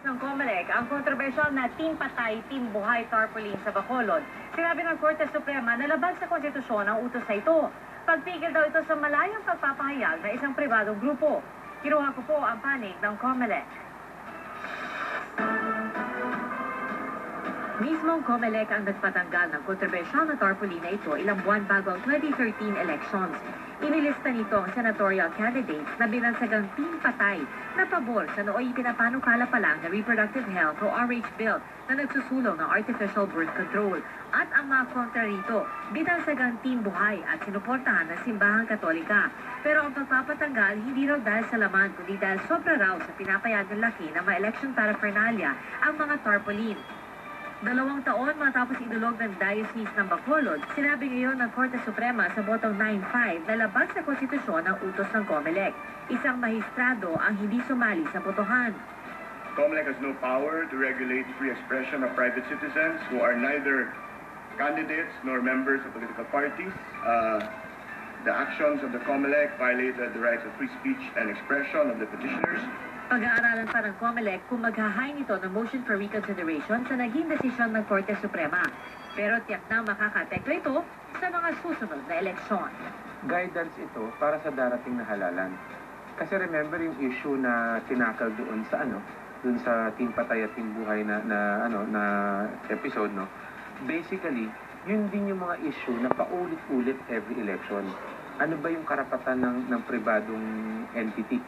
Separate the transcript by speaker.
Speaker 1: ng COMELEC ang kontrobersyal na Team Patay, Team Buhay tarpaulin sa Bacolod. Sinabi ng Korte Suprema na labag sa konstitusyon ang utos na ito. Pagpigil daw ito sa malayang pagpapahayag ng isang pribadong grupo. Kinuha ko po ang panig ng COMELEC. Mismong COMELEC ang nagpatanggal ng kontrobersyal na tarpaulin na ito ilang buwan bago ang 2013 elections. Inilista nito ang senatorial candidates na binansagang Team Patay na pabor sa nooy pinapanukala pa lang na Reproductive Health o RH Bill na nagsusulong ng artificial birth control. At ang mga kontra rito, binansagang Team Buhay at sinuportahan ng Simbahang Katolika. Pero ang pagpapatanggal hindi raw dahil sa laman kundi dahil sobra raw sa pinapayagang laki ng mga election paraphernalia ang mga tarpaulin. 2 taon matapos idulog ng Diocese ng Bacolod, sinabi ngayon ng Korte Suprema sa botong 9-5 na labag sa konstitusyon ang utos ng COMELEC. Isang mahistrado ang hindi sumali sa botohan.
Speaker 2: COMELEC has no power to regulate free expression of private citizens who are neither candidates nor members of political parties. The actions of the COMELEC violated the rights of free speech and expression of the petitioners.
Speaker 1: Pag-aaralan pa ng COMELEC kung maghahain ito ng motion for reconsideration sa naging desisyon ng Korte Suprema. Pero tiyak na makakaapekto ito sa mga susunod na eleksyon.
Speaker 3: Guidance ito para sa darating na halalan. Kasi remember yung issue na tinakal doon sa Team Patay at Team Buhay na episode, no? Basically, yun din yung mga issue na paulit-ulit every election. Ano ba yung karapatan ng pribadong entity?